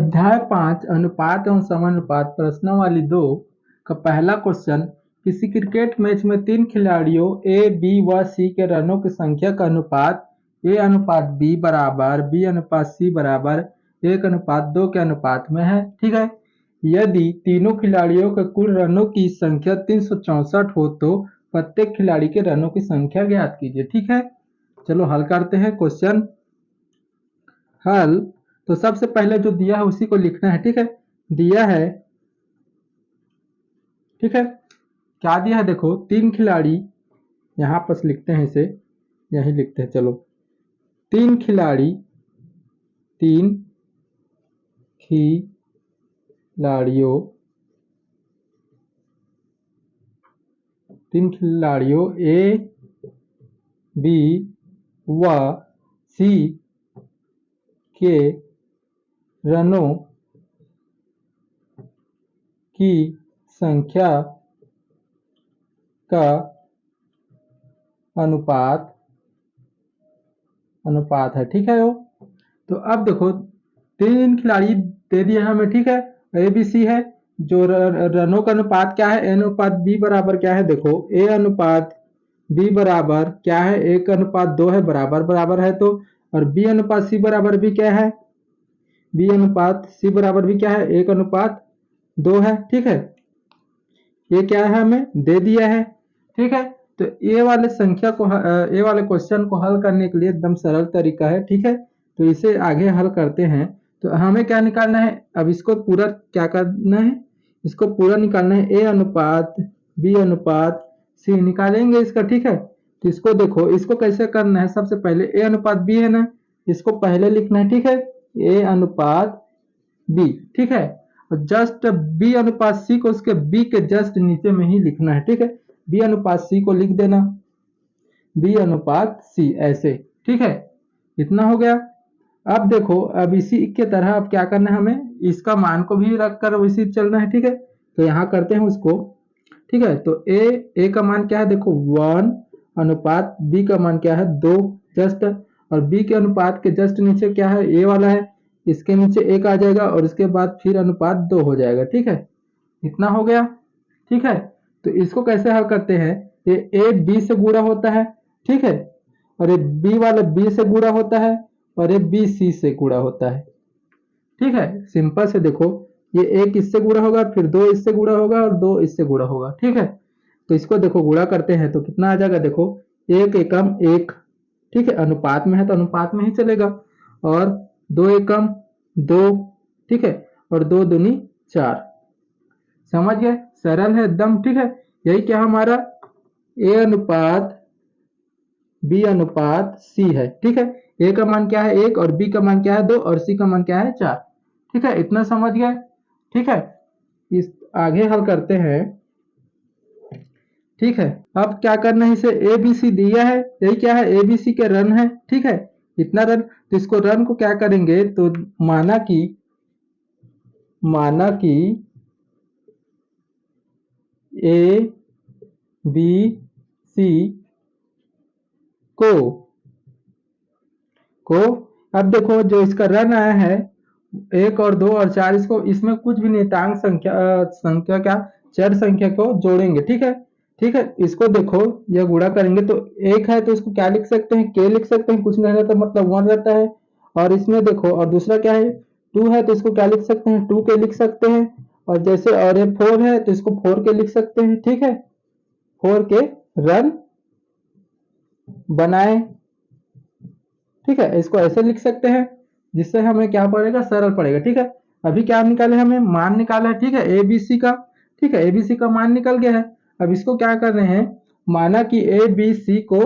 अध्याय 5 अनुपात एवं समानुपात प्रश्नावली 2 का पहला क्वेश्चन। किसी क्रिकेट मैच में 3 खिलाड़ियों ए, बी व सी के रनों की संख्या का अनुपात ए अनुपात बी बराबर बी अनुपात सी बराबर 1:2 के अनुपात में है। ठीक है, यदि तीनों खिलाड़ियों के कुल रनों की संख्या 364 हो तो प्रत्येक खिलाड़ी के रनों की संख्या ज्ञात कीजिए। ठीक है, चलो हल करते हैं क्वेश्चन। हल तो सबसे पहले जो दिया है उसी को लिखना है। ठीक है, दिया है, ठीक है, क्या दिया है देखो, 3 खिलाड़ी, यहां पर लिखते हैं इसे, यही लिखते हैं। चलो, 3 खिलाड़ी, 3 खिलाड़ियों, 3 खिलाड़ियों ए, बी व सी के रनों की संख्या का अनुपात है। ठीक है, वो तो अब देखो 3 खिलाड़ी दे दिए हमें। ठीक है, ए बी सी है, जो रनों का अनुपात क्या है, ए अनुपात बी बराबर क्या है, देखो ए अनुपात बी बराबर क्या है, 1:2 है, बराबर बराबर है तो, और बी अनुपात सी बराबर भी क्या है, बी अनुपात सी बराबर भी क्या है, 1:2 है। ठीक है, ये क्या है हमें दे दिया है। ठीक है, तो ये वाले संख्या को ये वाले क्वेश्चन को हल करने के लिए एकदम सरल तरीका है। ठीक है, तो इसे आगे हल करते हैं। तो हमें क्या निकालना है, अब इसको पूरा क्या करना है, इसको पूरा निकालना है, ए अनुपात बी अनुपात सी निकालेंगे इसका। ठीक है, तो इसको देखो, इसको कैसे करना है, सबसे पहले ए अनुपात बी है ना, इसको पहले लिखना है। ठीक है, ए अनुपात बी। ठीक है, और जस्ट बी अनुपात सी को उसके बी के जस्ट नीचे में ही लिखना है। ठीक है, बी अनुपात सी को लिख देना, बी अनुपात सी ऐसे। ठीक है, इतना हो गया। अब देखो, अब इसी के तरह अब क्या करना है, हमें इसका मान को भी रख कर इसी चलना है। ठीक है, तो यहाँ करते हैं उसको। ठीक है, तो ए का मान क्या है, देखो 1 अनुपात बी का मान क्या है 2 जस्ट, और बी के अनुपात के जस्ट नीचे क्या है, ए वाला है, इसके नीचे 1 आ जाएगा और इसके बाद फिर अनुपात 2 हो जाएगा। ठीक है, इतना हो गया। ठीक है, तो इसको कैसे हल करते हैं, ये ए बी से गुणा होता है। ठीक है, और ये बी वाला बी से गुणा होता है, और ये बी सी से गुणा होता है। ठीक है, सिंपल से देखो, ये 1 इससे गुणा होगा, फिर 2 इससे गुणा होगा और 2 इससे गुणा होगा। ठीक है, तो इसको देखो गुणा करते हैं तो कितना आ जाएगा, देखो 1 एकम 1। ठीक है, अनुपात में है तो अनुपात में ही चलेगा, और 2 एकम 2। ठीक है, और 2 दूनी 4। समझ गए, सरल है एकदम। ठीक है, यही क्या हमारा ए अनुपात बी अनुपात सी है। ठीक है, ए का मान क्या है 1 और बी का मान क्या है 2 और सी का मान क्या है 4। ठीक है, इतना समझ गए। ठीक है, इस आगे हल करते हैं। ठीक है, अब क्या करना है, इसे ए बी सी दिया है, यही क्या है ए बी सी के रन है। ठीक है, इतना रन, तो इसको रन को क्या करेंगे, तो माना कि ए बी सी को अब देखो जो इसका रन आया है 1 और 2 और 4, इसको इसमें कुछ भी नियतांक संख्या क्या चर संख्या को जोड़ेंगे। ठीक है, ठीक है, इसको देखो यह गुणा करेंगे तो 1 है तो इसको क्या लिख सकते हैं, के लिख सकते हैं, कुछ नहीं रहता मतलब 1 रहता है। और इसमें देखो, और दूसरा क्या है 2 है तो इसको क्या लिख सकते हैं, 2 के लिख सकते हैं। और जैसे और ये 4 है तो इसको 4 के लिख सकते हैं। ठीक है, 4 के रन बनाए। ठीक है, इसको ऐसे लिख सकते हैं, जिससे हमें क्या पड़ेगा, सरल पड़ेगा। ठीक है, अभी क्या निकाले, हमें मान निकाला है। ठीक है, एबीसी का। ठीक है, एबीसी का मान निकल गया है। अब इसको क्या कर रहे हैं, माना कि ए बी सी को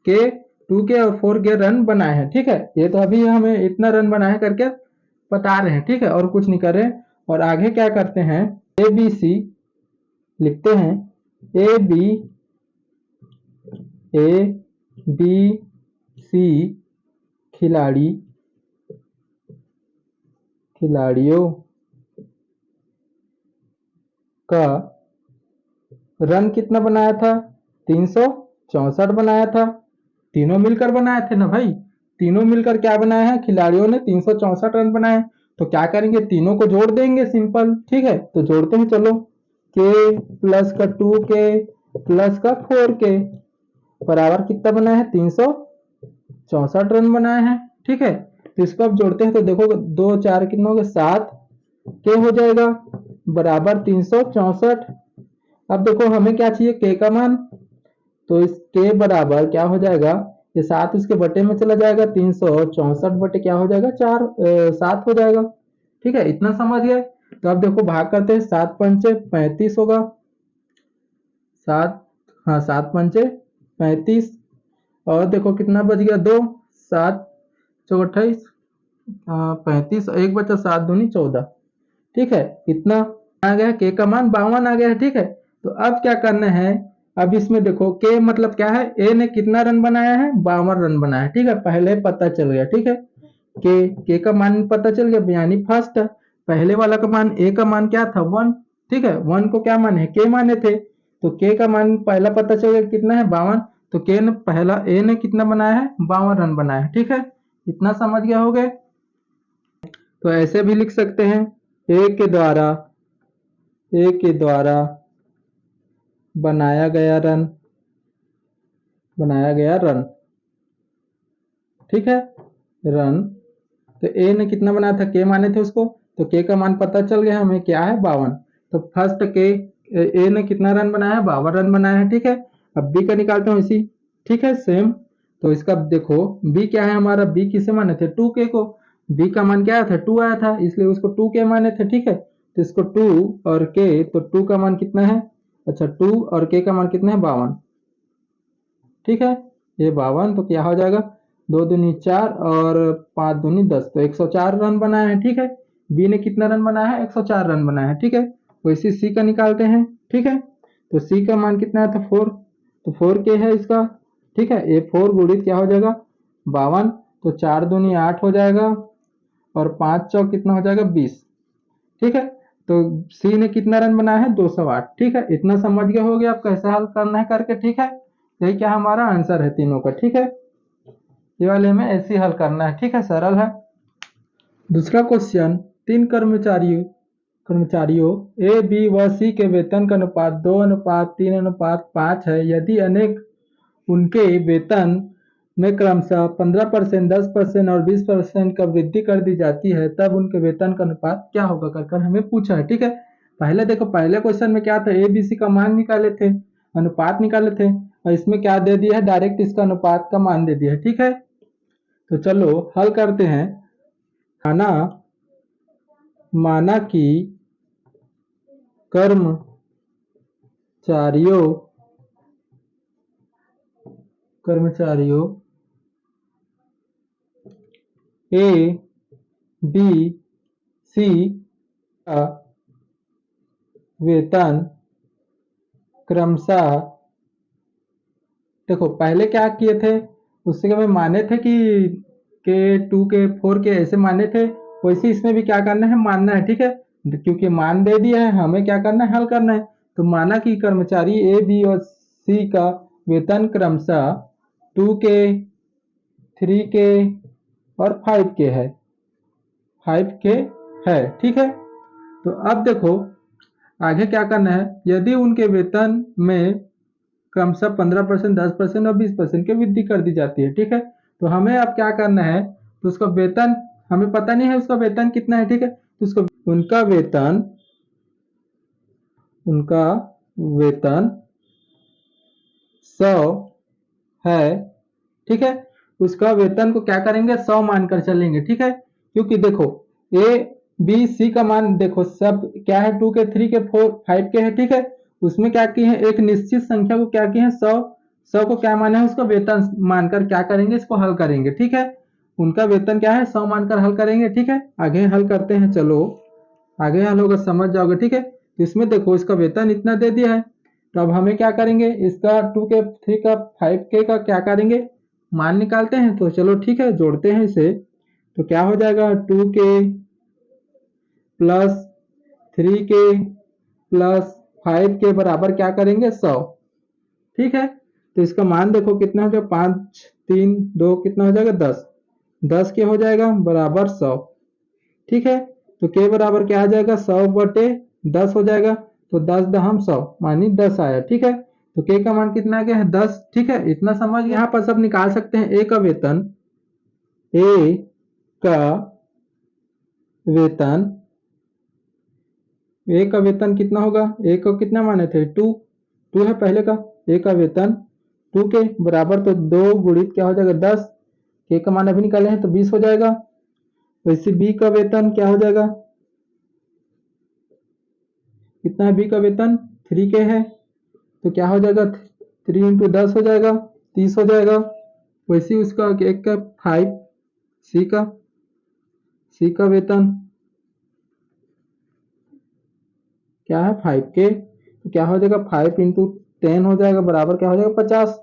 के 2 के और 4 के रन बनाए हैं। ठीक है, ये तो अभी हमें इतना रन बनाए करके बता रहे हैं। ठीक है, और कुछ नहीं कर रहे। और आगे क्या करते हैं, ए बी सी लिखते हैं, ए बी सी खिलाड़ियों का रन कितना बनाया था, 364 बनाया था। तीनों मिलकर बनाए थे ना भाई, तीनों मिलकर क्या बनाए हैं, खिलाड़ियों ने 364 रन बनाए। तो क्या करेंगे, तीनों को जोड़ देंगे सिंपल। ठीक है, तो जोड़ते हैं चलो। के प्लस का 2k प्लस का 4k बराबर कितना बना है, 364 रन बनाए हैं। ठीक है, तो इसको अब जोड़ते हैं तो देखो 2 4 कितना हो गया, 7 के हो जाएगा बराबर 364। अब देखो हमें क्या चाहिए, के का मान, तो इस के बराबर क्या हो जाएगा, ये 7 इसके बटे में चला जाएगा, 364 बटे क्या हो जाएगा, 7 हो जाएगा। ठीक है, इतना समझ गए। तो अब देखो भाग करते हैं, 7 पंचे 35 होगा, 7, हाँ 7 पंचे 35, और देखो कितना बच गया, 2, 7 चौक 28, 35, एक बचा 7 दूनी 14। ठीक है, इतना आ गया, के का मान 52 आ गया है। ठीक है, तो अब क्या करना है, अब इसमें देखो के मतलब क्या है, ए ने कितना रन बनाया है, 52 रन बनाया है। ठीक है, पहले पता चल गया। ठीक है, के का मान पता चल गया, यानी फर्स्ट पहले वाला का मान, ए का मान क्या था, 1। ठीक है, 1 को क्या माने, के माने थे, तो के का मान पहला पता चल गया कितना है, 52। तो के ने पहला, ए ने कितना बनाया है, 52 रन बनाया है। ठीक है, इतना समझ गया हो गए। तो ऐसे भी लिख सकते हैं, ए के द्वारा, ए के द्वारा बनाया गया रन, बनाया गया रन। ठीक है, रन, तो ए ने कितना बनाया था, के माने थे उसको, तो के का मान पता चल गया हमें क्या है, 52। तो फर्स्ट के, ए ने कितना रन बनाया है, 52 रन बनाया है। ठीक है, अब बी का निकालते हैं इसी। ठीक है, सेम। तो इसका देखो बी क्या है हमारा, बी किसे माने थे, 2k को। बी का मान क्या आया था, 2 आया था, इसलिए उसको 2k माने थे। ठीक है, तो इसको 2 और k, तो 2 का मान कितना है, अच्छा 2 और k का मान कितना है, 52। ठीक है, ये 52, तो क्या हो जाएगा, 2 दूनी 4 और 5 दूनी 10, तो 104 रन बनाया है। ठीक है, बी ने कितना रन बनाया है, 104 रन बनाया है। ठीक है, वैसे सी का निकालते हैं। ठीक है, तो सी का मान कितना है, तो 4, तो 4k है इसका। ठीक है, ये 4 गुणित क्या हो जाएगा, 52, तो 4 दूनी 8 हो जाएगा, और 5 चौक कितना हो जाएगा, 20। ठीक है, तो सी ने कितना रन बनाया है, 208। ठीक है, इतना समझ गए हो गया आप कैसे हल करना है करके। ठीक है, यही क्या हमारा आंसर है तीनों का। ठीक है, ये वाले में ऐसे ही हल करना है। ठीक है, सरल है। दूसरा क्वेश्चन, 3 कर्मचारियों ए बी व सी के वेतन का अनुपात 2:3:5 है। यदि अनेक उनके वेतन में क्रमशः 15%, 10% और 20% का वृद्धि कर दी जाती है, तब उनके वेतन का अनुपात क्या होगा कर हमें पूछा है। ठीक है, पहले देखो, पहले क्वेश्चन में क्या था, ए बी सी का मान निकाले थे, अनुपात निकाले थे, और इसमें क्या दे दिया है, डायरेक्ट इसका अनुपात का मान दे दिया है। ठीक है, तो चलो हल करते हैं। माना माना कि कर्मचारियों कर्मचारियों ए बी सी का वेतन क्रमशः, देखो पहले क्या किए थे, उससे हमें माने थे कि के 2 के 4 के ऐसे माने थे, वैसे इसमें भी क्या करना है, मानना है। ठीक है, क्योंकि मान दे दिया है, हमें क्या करना है, हल करना है। तो माना कि कर्मचारी ए बी और सी का वेतन क्रमशः 2k 3k और 5k है, 5k है। ठीक है, तो अब देखो आगे क्या करना है, यदि उनके वेतन में क्रमशः 15%, 10% और 20% की वृद्धि कर दी जाती है। ठीक है, तो हमें अब क्या करना है, तो उसका वेतन हमें पता नहीं है, उसका वेतन कितना है। ठीक है, तो उसको उनका वेतन 100 है। ठीक है, उसका वेतन को क्या करेंगे, 100 मानकर चलेंगे। ठीक है, क्योंकि देखो ए बी सी का मान देखो सब क्या है, 2k 3k 4 5k है। ठीक है, उसमें क्या किए हैं, एक निश्चित संख्या को क्या किए हैं, 100 को क्या माना है, उसका वेतन मानकर क्या करेंगे, इसको हल करेंगे। ठीक है, उनका वेतन क्या है, 100 मानकर हल करेंगे। ठीक है, आगे हल करते हैं, चलो आगे हल होगा, समझ जाओगे। ठीक है, तो इसमें देखो इसका वेतन इतना दे दिया है, तो अब हमें क्या करेंगे, इसका 2k 3 का 5k का क्या करेंगे, मान निकालते हैं। तो चलो ठीक है, जोड़ते हैं इसे, तो क्या हो जाएगा, 2k plus 3k plus 5k बराबर क्या करेंगे, 100। ठीक है, तो इसका मान देखो कितना हो जाएगा, 5 3 2 कितना हो जाएगा, 10 10 के हो जाएगा बराबर 100। ठीक है, तो के बराबर क्या आ जाएगा 100/10 हो जाएगा। तो 10 दहम 100 मानी 10 आया। ठीक है, तो के का मान कितना आ गया है 10। ठीक है, इतना समझ गए। यहाँ पर सब निकाल सकते हैं। ए का वेतन ए का वेतन कितना होगा, ए को कितना माने थे 2 है पहले का। ए का वेतन 2 के बराबर, तो 2 गुणित क्या हो जाएगा 10, के का मान अभी निकाले हैं तो 20 हो जाएगा। वैसे बी का वेतन क्या हो जाएगा, कितना है बी का वेतन 3 के है, तो क्या हो जाएगा 3 × 10 हो जाएगा 30 हो जाएगा। वैसे उसका एक का 5 सी का वेतन क्या है 5 के, तो क्या हो जाएगा 5 × 10 हो जाएगा बराबर क्या हो जाएगा 50।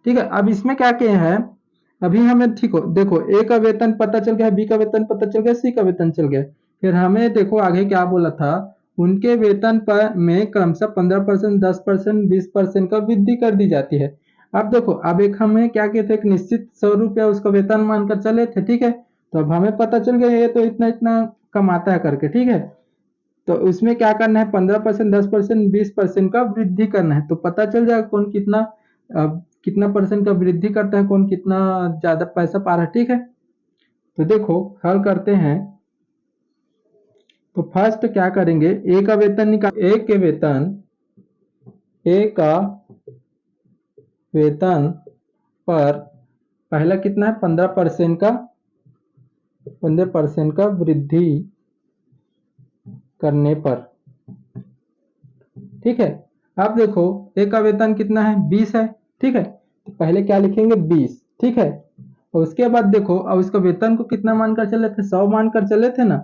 ठीक है, अब इसमें क्या किए हैं अभी हमें, ठीक हो देखो ए का वेतन पता चल गया, बी का वेतन पता चल गया, सी का वेतन चल गया। फिर हमें देखो आगे क्या बोला था, उनके वेतन पर में क्रमशः 15%, 10%, 20% का वृद्धि कर दी जाती है। अब देखो, अब एक हमें क्या किए थे, एक निश्चित 100 रुपया उसका वेतन मानकर चले थे। ठीक है, तो अब हमें पता चल गया ये तो इतना इतना कमाता है करके। ठीक है, तो उसमें क्या करना है 15%, 10%, 20% का वृद्धि करना है, तो पता चल जाएगा कौन कितना कितना परसेंट का वृद्धि करता है, कौन कितना ज्यादा पैसा पा रहा है। ठीक है, तो देखो हल करते हैं। तो फर्स्ट क्या करेंगे, ए का वेतन निकाल, ए का वेतन पर पहला कितना है 15% का वृद्धि करने पर। ठीक है, अब देखो ए का वेतन कितना है 20 है। ठीक है, तो पहले क्या लिखेंगे 20। ठीक है, और उसके बाद देखो अब उसका वेतन को कितना मानकर चले थे 100 मानकर चले थे ना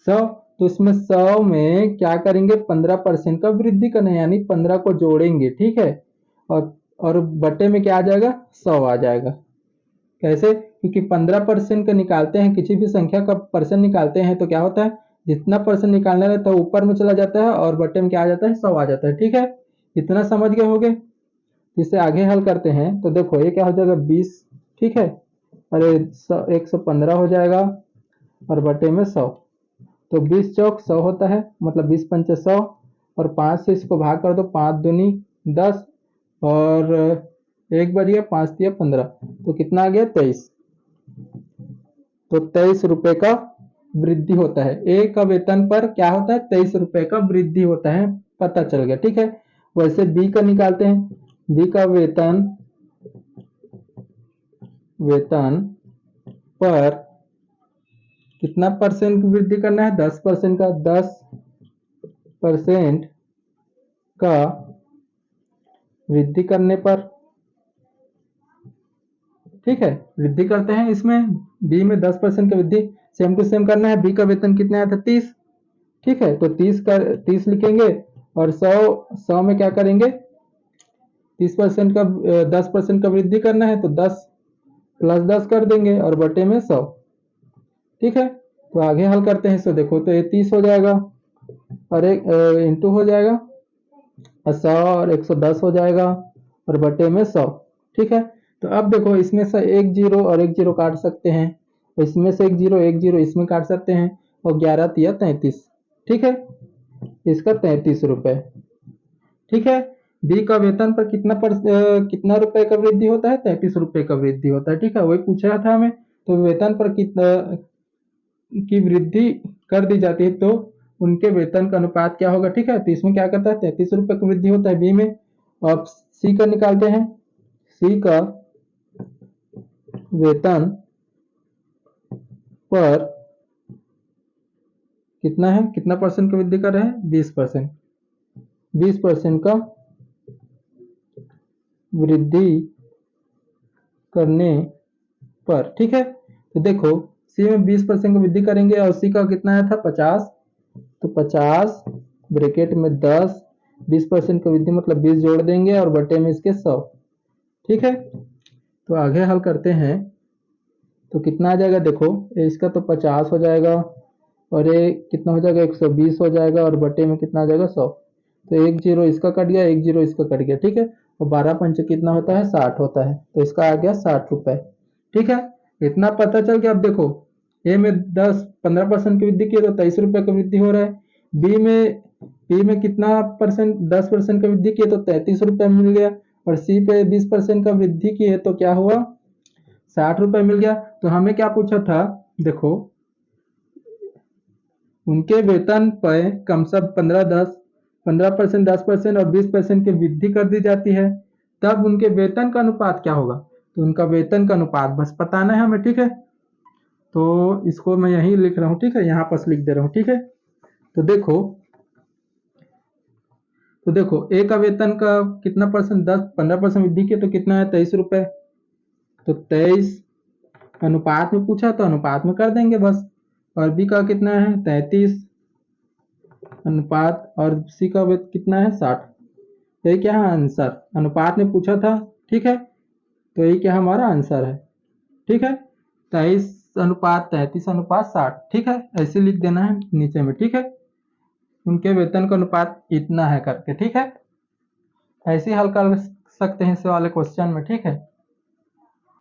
100, तो इसमें 100 में क्या करेंगे 15% का वृद्धि करना है, यानी 15 को जोड़ेंगे। ठीक है, और बटे में क्या आ जाएगा 100 आ जाएगा। कैसे, क्योंकि 15% का निकालते हैं, किसी भी संख्या का परसेंट निकालते हैं तो क्या होता है जितना परसेंट निकालना रहता है ऊपर में चला जाता है और बटे में क्या आ जाता है 100 आ जाता है। ठीक है, इतना समझ गए होगे। इससे आगे हल करते हैं तो देखो ये क्या हो जाएगा 20। ठीक है, अरे 115 हो जाएगा और बटे में 100, तो 20 चौक 100 होता है, मतलब 20×5 100, और 5 से इसको भाग कर दो, 5 दूनी 10 और 1 बच गया, 5 दिया 15, तो कितना आ गया 23। तो 23 रुपए का वृद्धि होता है। ए का वेतन पर क्या होता है 23 रुपए का वृद्धि होता है, पता चल गया। ठीक है, वैसे बी का निकालते हैं। बी का वेतन पर कितना परसेंट की वृद्धि करना है 10% का, 10% का वृद्धि करने पर। ठीक है, वृद्धि करते हैं इसमें बी में 10% का वृद्धि, सेम टू सेम करना है। बी का वेतन कितना आया था 30। ठीक है, तो 30 लिखेंगे और 100 में क्या करेंगे 30% का 10% का वृद्धि करना है, तो 10 + 10 कर देंगे और बटे में 100। ठीक है, तो आगे हल करते हैं। इसको देखो तो ये 30 हो जाएगा और एक इंटू हो जाएगा 100 और 110 हो जाएगा और बटे में 100। ठीक है, तो अब देखो इसमें से एक जीरो और एक जीरो काट सकते हैं, तो इसमें से एक जीरो इसमें काट सकते हैं, और 11 तिया 33। ठीक है, इसका 33 रुपए। ठीक है, बी का वेतन पर कितना रुपए का वृद्धि होता है 33 रुपए का वृद्धि होता है। ठीक है, वही पूछ रहा था हमें, तो वेतन पर कितना की वृद्धि कर दी जाती है तो उनके वेतन का अनुपात क्या होगा। ठीक है, तो इसमें क्या करता है 33 रुपए की वृद्धि होता है बी में। अब सी का निकालते हैं। सी का वेतन पर कितना है, कितना परसेंट की वृद्धि कर रहे हैं 20%, 20% का वृद्धि करने पर। ठीक है, तो देखो सी में 20% की वृद्धि करेंगे और सी का कितना आया था 50, तो 50 ब्रैकेट में 10, 20% की वृद्धि मतलब 20 जोड़ देंगे और बटे में इसके 100। ठीक है, तो आगे हल करते हैं तो कितना आ जाएगा, देखो इसका तो 50 हो जाएगा और ये कितना हो जाएगा 120 हो जाएगा और बटे में कितना आ जाएगा 100, तो एक जीरो इसका कट गया, एक जीरो इसका कट गया। ठीक है, और 12 पंचे कितना होता है 60 होता है, तो इसका आ गया 60 रुपए। ठीक है, इतना पता चल गया। अब देखो ए में 10-15% की वृद्धि की है तो 23 रुपये की वृद्धि हो रहा है। बी में कितना परसेंट, 10% का वृद्धि की है तो 33 रुपये मिल गया। और सी पे 20% का वृद्धि की है तो क्या हुआ, 60 रुपये मिल गया। तो हमें क्या पूछा था, देखो उनके वेतन पर कम से कम 15%, 10% और 20% की वृद्धि कर दी जाती है, तब उनके वेतन का अनुपात क्या होगा। तो उनका वेतन का अनुपात बस बताना है हमें, ठीक है। तो इसको मैं यहीं लिख रहा हूँ, ठीक है, यहाँ पर लिख दे रहा हूँ, ठीक है। तो देखो ए का वेतन का कितना परसेंट, 10-15% वृद्धि की तो कितना है, 23 रुपये। तो 23 अनुपात में पूछा तो अनुपात में कर देंगे बस। और बी का कितना है, 33 अनुपात, और सी का वेतन कितना है, 60। यही क्या है आंसर, अनुपात में पूछा था, ठीक है। तो यही क्या हमारा आंसर है, ठीक है। 23:33:60, ठीक है, ऐसे लिख देना है नीचे में, ठीक है। उनके वेतन का अनुपात इतना है करके, ठीक है। ऐसे ही हल कर सकते हैं इस वाले क्वेश्चन में, ठीक है।